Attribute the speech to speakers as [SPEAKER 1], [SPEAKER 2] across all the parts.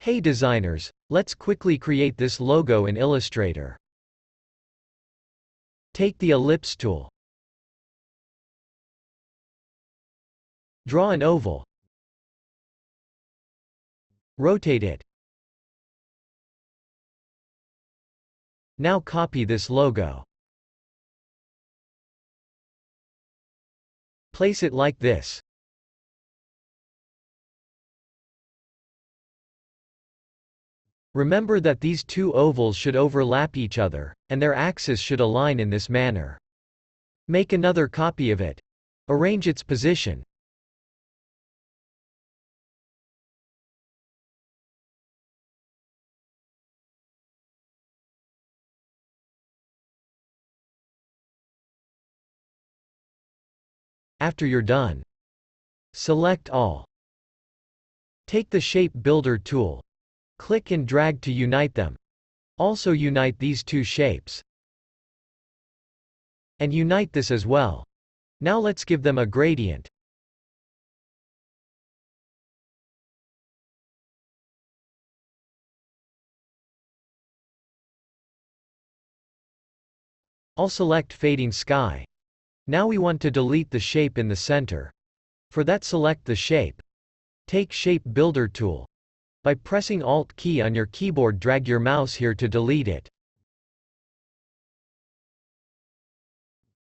[SPEAKER 1] Hey designers, let's quickly create this logo in Illustrator. Take the ellipse tool. Draw an oval. Rotate it. Now copy this logo. Place it like this. Remember that these two ovals should overlap each other, and their axes should align in this manner. Make another copy of it. Arrange its position. After you're done, select all. Take the Shape Builder tool. Click and drag to unite them. Also unite these two shapes. And unite this as well. Now let's give them a gradient. I'll select Fading Sky. Now we want to delete the shape in the center. For that, select the shape. Take Shape Builder tool. By pressing Alt key on your keyboard, drag your mouse here to delete it.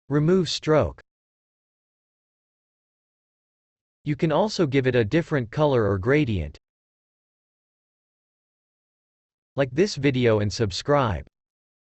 [SPEAKER 1] Remove stroke. You can also give it a different color or gradient. Like this video and subscribe.